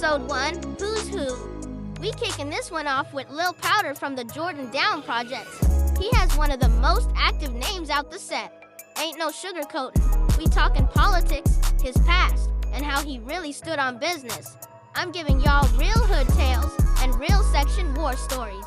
Episode 1, Who's Who? We kicking this one off with Lil Powder from the Jordan Down Projects. He has one of the most active names out the set. Ain't no sugarcoating. We talking politics, his past, and how he really stood on business. I'm giving y'all real hood tales and real section war stories.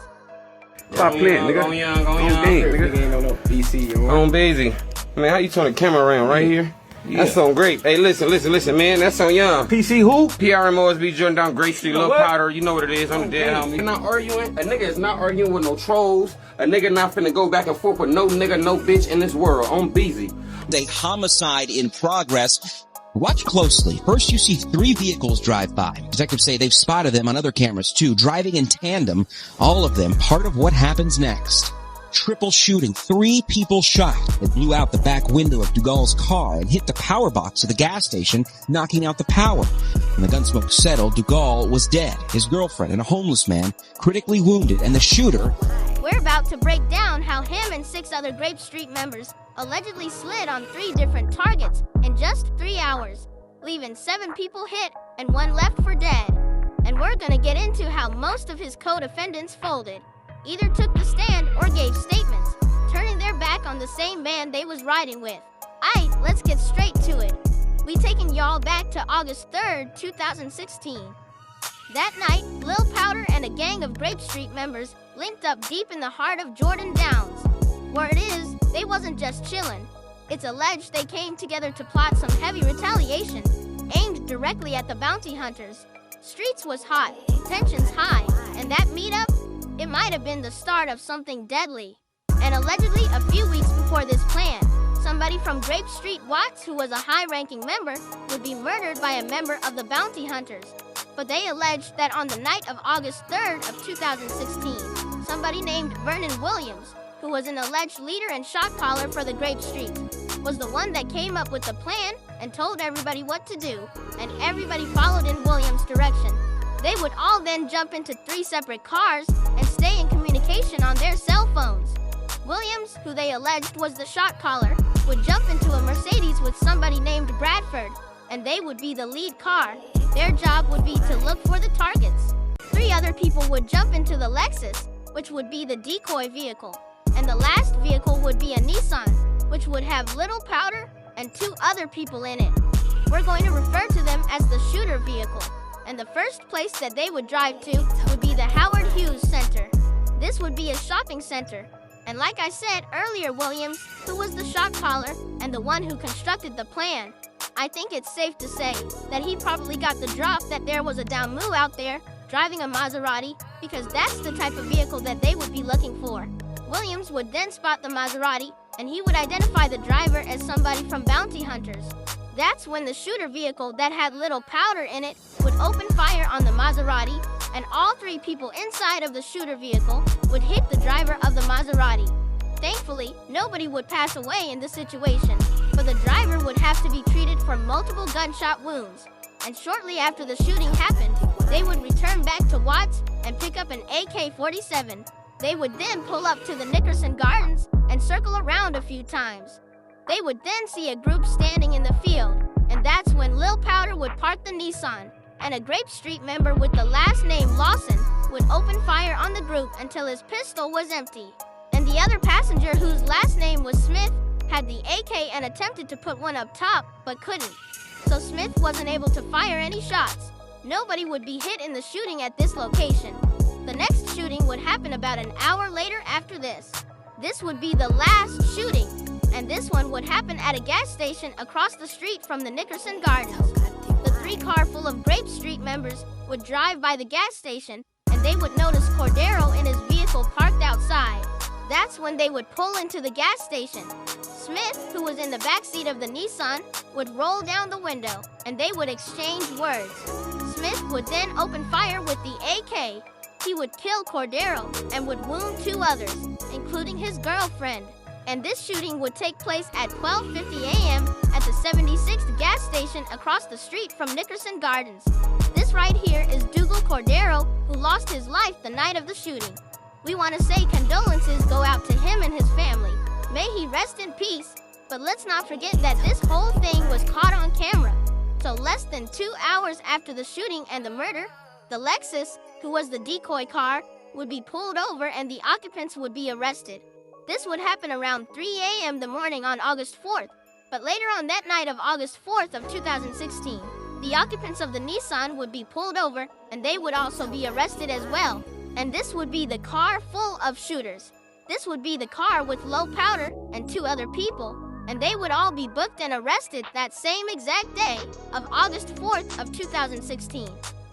Stop playing, nigga. Go young, nigga. Ain't no PC. On Basie. Man, how you turn the camera around right here? Yeah. That's on Grape. Hey, listen, man. That's on Young. PC who? PRMOSB, Jordan Down, Grape Street, Lil Powder. You know what it is. I'm the dead homie. Not arguing. A nigga is not arguing with no trolls. A nigga not finna go back and forth with no nigga, no bitch in this world. On Basie. A homicide in progress. Watch closely. First, you see 3 vehicles drive by. Detectives say they've spotted them on other cameras, too, driving in tandem. All of them part of what happens next. Triple shooting. 3 people shot. It blew out the back window of Dugall's car and hit the power box of the gas station, knocking out the power. When the gunsmoke settled, Dugall was dead. His girlfriend and a homeless man critically wounded, and the shooter... We're about to break down how him and 6 other Grape Street members allegedly slid on 3 different targets in just 3 hours, leaving 7 people hit and 1 left for dead. And we're gonna get into how most of his co-defendants folded, either took the stand or gave statements, turning their back on the same man they was riding with. Aight, let's get straight to it. We taking y'all back to August 3rd, 2016. That night, Lil Powder and a gang of Grape Street members linked up deep in the heart of Jordan Downs. Word is, they wasn't just chillin'. It's alleged they came together to plot some heavy retaliation, aimed directly at the bounty hunters. Streets was hot, tensions high, and that meetup, it might have been the start of something deadly. And allegedly, a few weeks before this plan, somebody from Grape Street Watts, who was a high-ranking member, would be murdered by a member of the bounty hunters. But they alleged that on the night of August 3rd of 2016, somebody named Vernon Williams, who was an alleged leader and shot caller for the Grape Street, was the one that came up with the plan and told everybody what to do, and everybody followed in Williams' direction. They would all then jump into 3 separate cars and stay in communication on their cell phones. Williams, who they alleged was the shot caller, would jump into a Mercedes with somebody named Bradford, and they would be the lead car. Their job would be to look for the targets. 3 other people would jump into the Lexus, which would be the decoy vehicle, and the last vehicle would be a Nissan, which would have Lil Powder and 2 other people in it. We're going to refer to them as the shooter vehicle. And the first place that they would drive to would be the Howard Hughes Center. This would be a shopping center. And like I said earlier, Williams, who was the shot caller and the one who constructed the plan, I think it's safe to say that he probably got the drop that there was a Damu out there driving a Maserati, because that's the type of vehicle that they would be looking for. Williams would then spot the Maserati, and he would identify the driver as somebody from Bounty Hunters. That's when the shooter vehicle that had Lil Powder in it would open fire on the Maserati, and all 3 people inside of the shooter vehicle would hit the driver of the Maserati. Thankfully, nobody would pass away in the situation, but the driver would have to be treated for multiple gunshot wounds. And shortly after the shooting happened, they would return back to Watts and pick up an AK-47. They would then pull up to the Nickerson Gardens and circle around a few times. They would then see a group standing in the field, and that's when Lil Powder would park the Nissan, and a Grape Street member with the last name Lawson would open fire on the group until his pistol was empty. And the other passenger, whose last name was Smith, had the AK and attempted to put one up top, but couldn't. So Smith wasn't able to fire any shots. Nobody would be hit in the shooting at this location. The next shooting would happen about an hour later after this. This would be the last shooting, and this one would happen at a gas station across the street from the Nickerson Gardens. The 3-car full of Grape Street members would drive by the gas station, and they would notice Cordero in his vehicle parked outside. That's when they would pull into the gas station. Smith, who was in the backseat of the Nissan, would roll down the window, and they would exchange words. Smith would then open fire with the AK. He would kill Cordero and would wound 2 others, including his girlfriend. And this shooting would take place at 12:50 a.m. at the 76th gas station across the street from Nickerson Gardens. This right here is Dougal Cordero, who lost his life the night of the shooting. We want to say condolences go out to him and his family. May he rest in peace. But let's not forget that this whole thing was caught on camera. So less than 2 hours after the shooting and the murder, the Lexus, who was the decoy car, would be pulled over and the occupants would be arrested. This would happen around 3 a.m. the morning on August 4th, but later on that night of August 4th of 2016, the occupants of the Nissan would be pulled over and they would also be arrested as well. And this would be the car full of shooters. This would be the car with Lil Powder and 2 other people, and they would all be booked and arrested that same exact day of August 4th of 2016.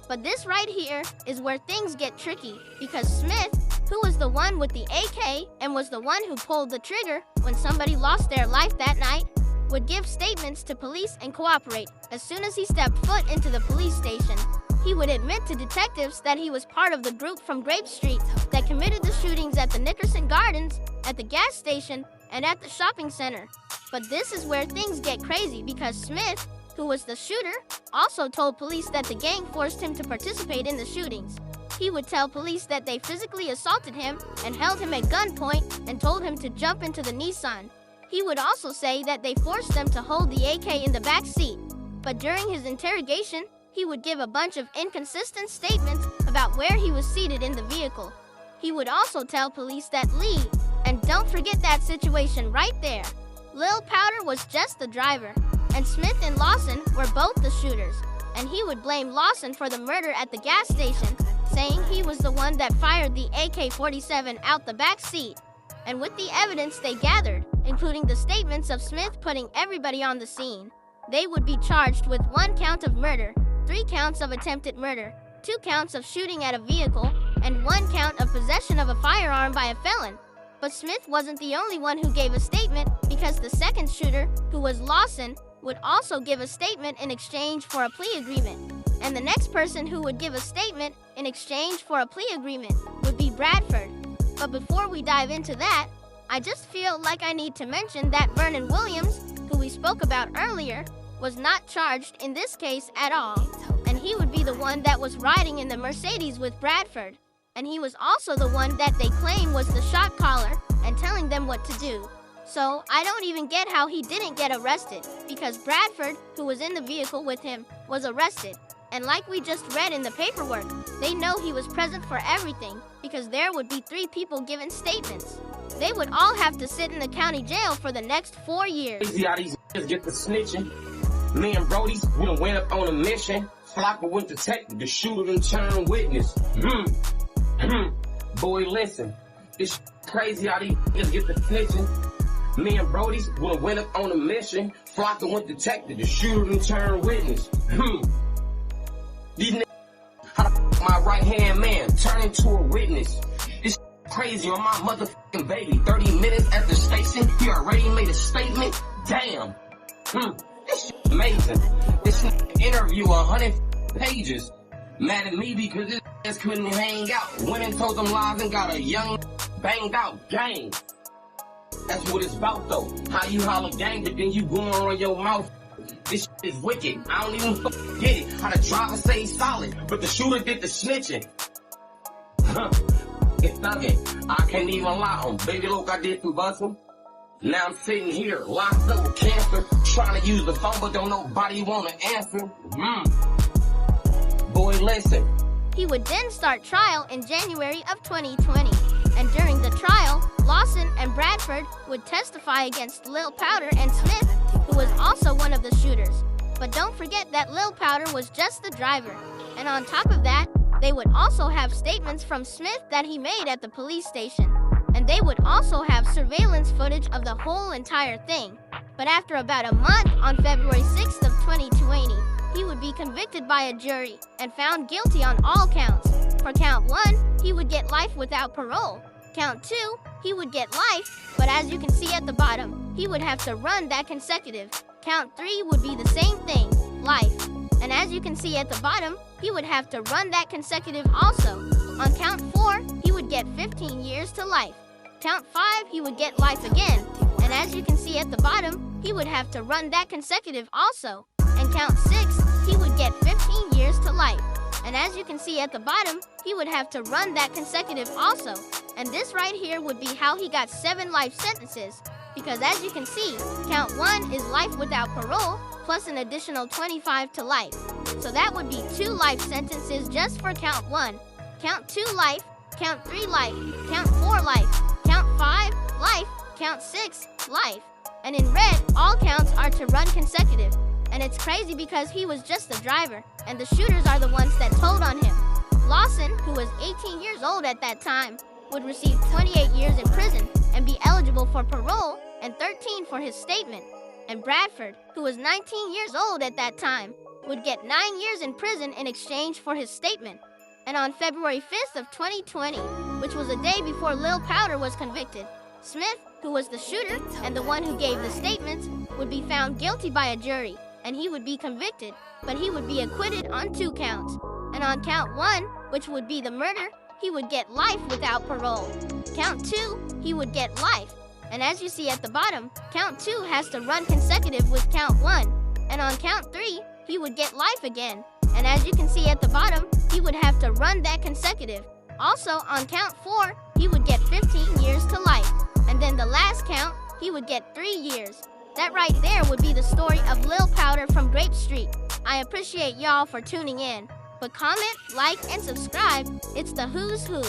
But this right here is where things get tricky, because Smith, who was the one with the AK and was the one who pulled the trigger when somebody lost their life that night, would give statements to police and cooperate. As soon as he stepped foot into the police station, he would admit to detectives that he was part of the group from Grape Street that committed the shootings at the Nickerson Gardens, at the gas station, and at the shopping center. But this is where things get crazy, because Smith, who was the shooter, also told police that the gang forced him to participate in the shootings. He would tell police that they physically assaulted him and held him at gunpoint and told him to jump into the Nissan. He would also say that they forced them to hold the AK in the back seat. But during his interrogation, he would give a bunch of inconsistent statements about where he was seated in the vehicle. He would also tell police that Lee, and don't forget that situation right there, Lil Powder was just the driver, and Smith and Lawson were both the shooters, and he would blame Lawson for the murder at the gas station, saying he was the one that fired the AK-47 out the back seat. And with the evidence they gathered, including the statements of Smith putting everybody on the scene, they would be charged with 1 count of murder, 3 counts of attempted murder, 2 counts of shooting at a vehicle, and 1 count of possession of a firearm by a felon. But Smith wasn't the only one who gave a statement, because the second shooter, who was Lawson, would also give a statement in exchange for a plea agreement. And the next person who would give a statement in exchange for a plea agreement would be Bradford. But before we dive into that, I just feel like I need to mention that Vernon Williams, who we spoke about earlier, was not charged in this case at all, and he would be the one that was riding in the Mercedes with Bradford, and he was also the one that they claim was the shot caller and telling them what to do. So I don't even get how he didn't get arrested, because Bradford, who was in the vehicle with him, was arrested. And like we just read in the paperwork, they know he was present for everything, because there would be 3 people giving statements. They would all have to sit in the county jail for the next 4 years. See how these get the snitching. Me and Brody's, we done went up on a mission. Flopper went to detective, the shooter and turn witness. Boy, listen, it's crazy how these get the snitching. Me and Brody's, we done went up on a mission. Flopper went detective, the shooter and turn witness. These niggas, how the f my right-hand man turn into a witness? This crazy on my motherfucking baby. 30 minutes at the station, he already made a statement. Damn. This shit amazing. This interview 100 pages. Mad at me because this ass couldn't hang out. Went and told them lies and got a young banged out gang. That's what it's about though. How you holler gang, but then you going on your mouth. This shit is wicked. I don't even get it. How the driver stayed solid, but the shooter did the snitching. It's nothing. I can't even lie on. Baby, look, I did some busting. Now I'm sitting here, locked up with cancer, trying to use the phone, but don't nobody want to answer. Boy, listen. He would then start trial in January of 2020. And during the trial, Lawson and Bradford would testify against Lil Powder and Smith, who was also one of the shooters. But don't forget that Lil Powder was just the driver. And on top of that, they would also have statements from Smith that he made at the police station. And they would also have surveillance footage of the whole entire thing. But after about a month, on February 6th of 2020, he would be convicted by a jury and found guilty on all counts. For count 1, he would get life without parole. Count 2, he would get life, but as you can see at the bottom, he would have to run that consecutive. Count 3 would be the same thing, life. And as you can see at the bottom, he would have to run that consecutive also. On count 4, he would get 15 years to life. Count 5, he would get life again. And as you can see at the bottom, he would have to run that consecutive also. And count 6, he would get 15 years to life. And as you can see at the bottom, he would have to run that consecutive also. And this right here would be how he got 7 life sentences. because as you can see, count 1 is life without parole, plus an additional 25 to life. So that would be 2 life sentences just for count 1. Count 2 life, count 3 life, count 4 life, count 5 life, count 6 life. And in red, all counts are to run consecutive. And it's crazy because he was just the driver, and the shooters are the ones that told on him. Lawson, who was 18 years old at that time, would receive 28 years in prison and be eligible for parole, and 13 for his statement. And Bradford, who was 19 years old at that time, would get 9 years in prison in exchange for his statement. And on February 5th of 2020, which was a day before Lil Powder was convicted, Smith, who was the shooter and the one who gave the statements, would be found guilty by a jury, and he would be convicted, but he would be acquitted on 2 counts. And on count 1, which would be the murder, he would get life without parole. Count 2, he would get life. And as you see at the bottom, count 2 has to run consecutive with count 1. And on count 3, he would get life again. And as you can see at the bottom, he would have to run that consecutive. Also, on count 4, he would get 15 years to life. And then the last count, he would get 3 years. That right there would be the story of Lil Powder from Grape Street. I appreciate y'all for tuning in. But comment, like, and subscribe. It's the Who's Who.